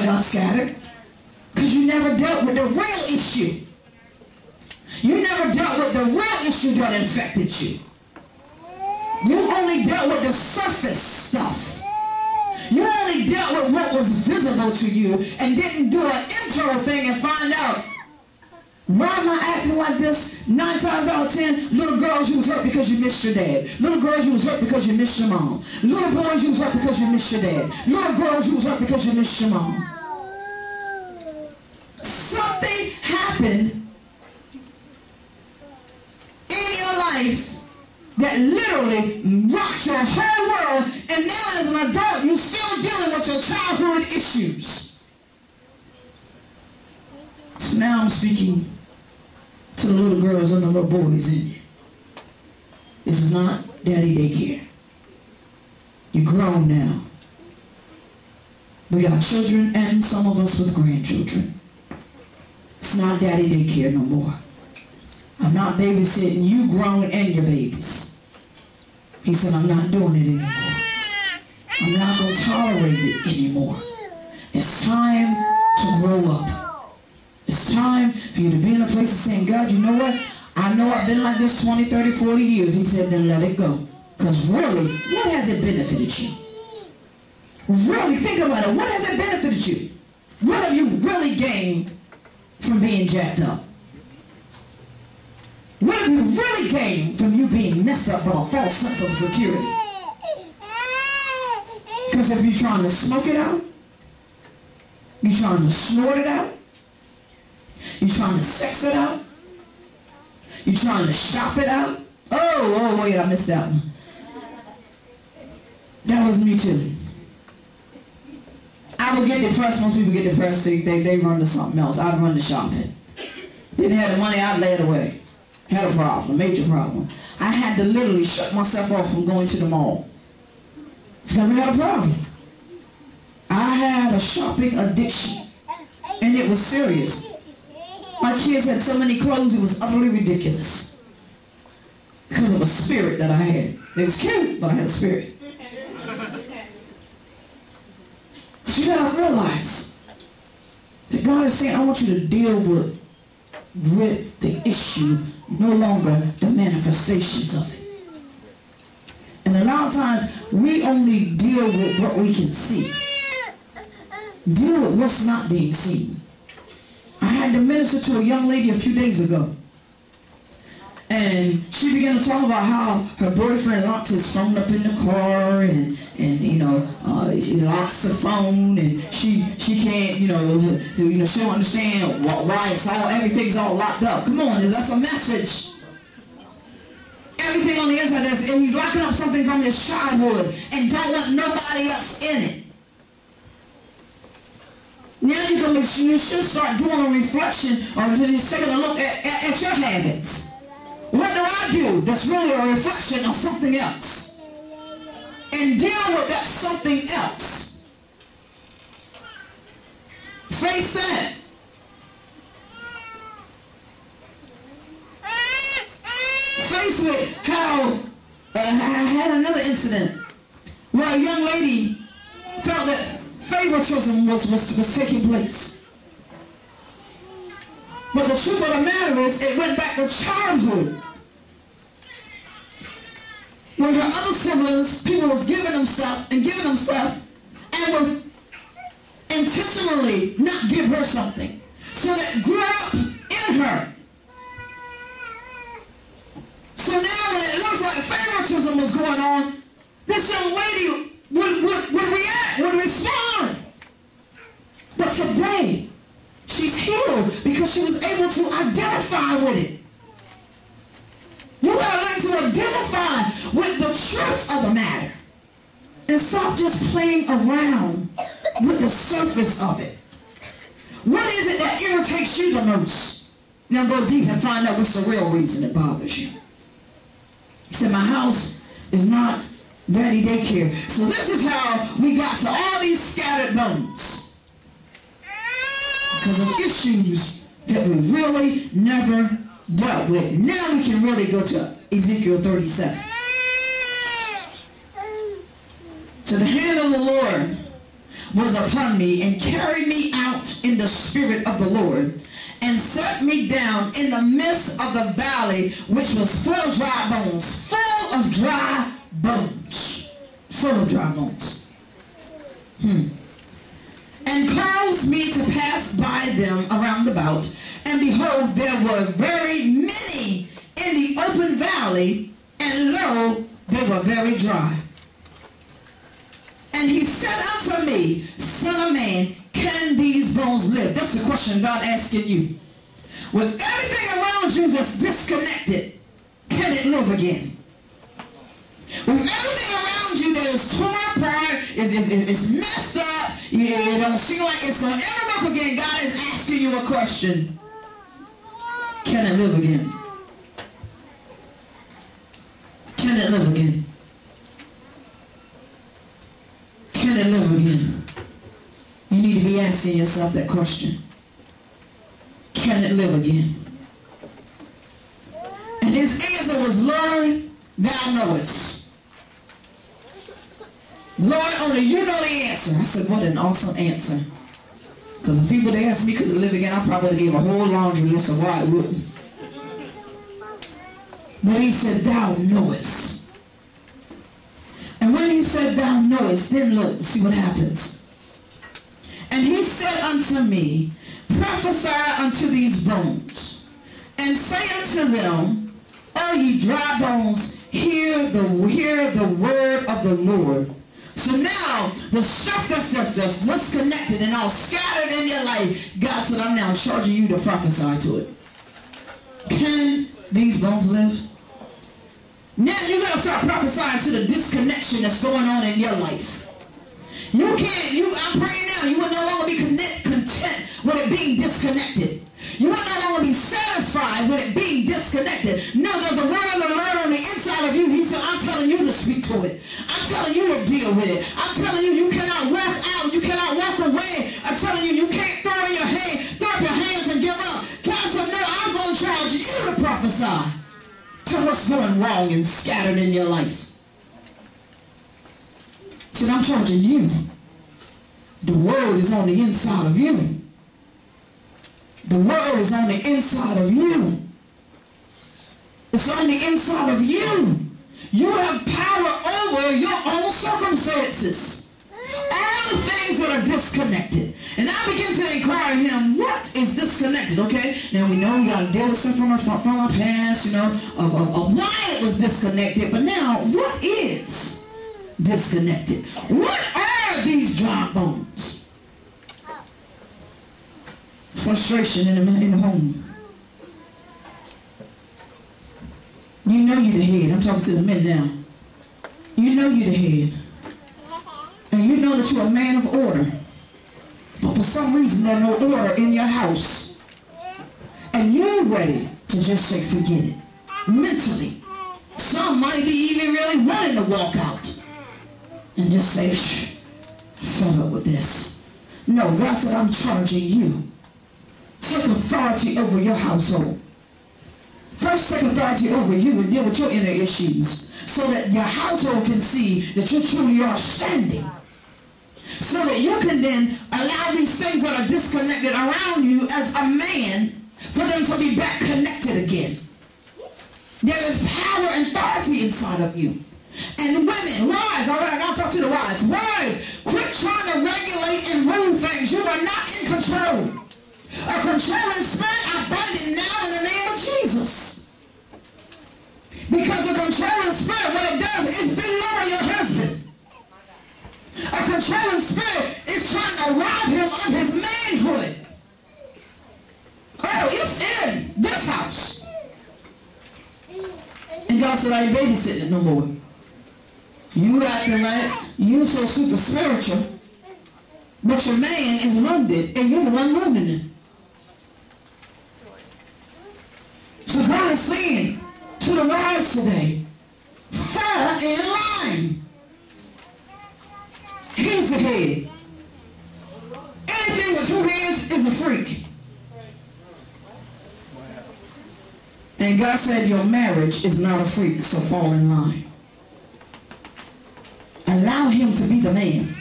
it got scattered. Because you never dealt with the real issue. You never dealt with the real issue that infected you. You only dealt with the surface stuff. You only dealt with what was visible to you and didn't do an internal thing and find out, why am I acting like this? 9 times out of 10, little girls, you was hurt because you missed your dad. Little girls, you was hurt because you missed your mom. Little boys, you was hurt because you missed your dad. Little girls, you was hurt because you missed your mom. Something happened in your life that literally rocked your whole world, and now as an adult, you're still dealing with your childhood issues. So now I'm speaking to the little girls and the little boys in you. This is not daddy daycare. You're grown now. We got children and some of us with grandchildren. It's not daddy daycare no more. I'm not babysitting you grown and your babies. He said, I'm not doing it anymore. I'm not going to tolerate it anymore. It's time to grow up. It's time for you to be in a place of saying, God, you know what? I know I've been like this 20, 30, 40 years. He said, then let it go. Because really, what has it benefited you? Really, think about it. What has it benefited you? What have you really gained from being jacked up? What have you really gained from you being messed up with a false sense of security? Because if you're trying to smoke it out, you're trying to snort it out, you're trying to sex it out, you're trying to shop it out. Oh, wait, I missed that one. That was me too. I would get depressed. Most people get depressed. They run to something else. I'd run to shopping. Didn't have the money, I'd lay it away. Had a problem, a major problem. I had to literally shut myself off from going to the mall because I had a problem. I had a shopping addiction, and it was serious. My kids had so many clothes, it was utterly ridiculous because of a spirit that I had. It was cute, but I had a spirit. But you gotta realize that God is saying, I want you to deal with the issue, no longer the manifestations of it. And a lot of times, we only deal with what we can see. Deal with what's not being seen. I had to minister to a young lady a few days ago. And she began to talk about how her boyfriend locked his phone up in the car, and you know, she locks the phone, and she can't, you know, she don't understand why everything's all locked up. Come on, that's a message. Everything on the inside, and he's locking up something from his childhood and don't want nobody else in it. Now you should start doing a reflection or just taking a look at your habits. What do I do that's really a reflection of something else? And deal with that something else. Face that. Face with how I had another incident where a young lady felt that favoritism was taking place. But the truth of the matter is, it went back to childhood. When her other siblings, people was giving them stuff, and would intentionally not give her something. So that grew up in her. So now when it looks like favoritism was going on, this young lady would react, would respond. But today, she's healed because she was able to identify with it. You gotta learn to identify with the truth of the matter and stop just playing around with the surface of it. What is it that irritates you the most? Now go deep and find out what's the real reason it bothers you. He said, my house is not daddy daycare. So this is how we got to all these scattered bones. Because of issues that we really never dealt with. Now we can really go to Ezekiel 37. So the hand of the Lord was upon me, and carried me out in the spirit of the Lord, and set me down in the midst of the valley, which was full of dry bones. Full of dry bones. Full of dry bones. And caused me to pass by them around about. And behold, there were very many in the open valley, and lo, they were very dry. And he said unto me, Son of man, can these bones live? That's the question God asking you. With everything around you that's disconnected, can it live again? With everything around you that is torn apart, is messed up, it don't seem like it's going to ever work again, God is asking you a question. Can it live again? Can it live again? Can it live again? You need to be asking yourself that question. Can it live again? And his answer was, Lord, thou knowest. Lord, only you know the answer. I said, what an awesome answer. Because if people they asked me could it live again, I probably gave a whole laundry list of why it wouldn't. But he said, thou knowest. And when he said, thou knowest, then look, see what happens. And he said unto me, prophesy unto these bones, and say unto them, O ye dry bones, hear the word of the Lord. So now, the stuff that's just disconnected and all scattered in your life, God said, I'm now charging you to prophesy to it. Can these bones live? Now you got to start prophesying to the disconnection that's going on in your life. You can't, I'm praying now, you will no longer be content with it being disconnected. You will no longer be satisfied with it being disconnected. No, there's a word of the Lord on the inside of you. He said, I'm telling you to speak to it. I'm telling you to deal with it. I'm telling you, you cannot walk out. You cannot walk away. I'm telling you, you can't throw up your hands and give up. God said, no, I'm going to charge you to prophesy to what's going wrong and scattered in your life. He said, I'm charging you. The word is on the inside of you. The word is on the inside of you. It's on the inside of you. You have power over your own circumstances. All the things that are disconnected. And I begin to inquire him, what is disconnected? Okay? Now we know we got to deal with stuff from our past, you know, of why it was disconnected. But now, what is disconnected? What are these dry bones? Frustration in the home. You know you're the head. I'm talking to the men now. You know you're the head. And you know that you're a man of order. But for some reason there's no order in your house. And you're ready to just say forget it. Mentally. Some might be even really wanting to walk out. And just say, shh, I'm fed up with this. No, God said, I'm charging you. Take authority over your household. First, take authority over you and deal with your inner issues so that your household can see that you truly are standing. So that you can then allow these things that are disconnected around you as a man for them to be back connected again. There is power and authority inside of you. And women, wives, all right, I'll talk to the wives. Wives, quit trying to regulate and rule things. You are not in control. A controlling spirit, I bind it now in the name of Jesus. Because a controlling spirit, what it does is belittle your husband. A controlling spirit is trying to rob him of his manhood. Oh, it's in this house. And God said, I ain't babysitting it no more. You acting like you so super spiritual, but your man is wounded, and you're the one wounding him. So God is saying to the wives today, fall in line. He's the head. Anything with two hands is a freak. And God said your marriage is not a freak, so fall in line. Allow him to be the man.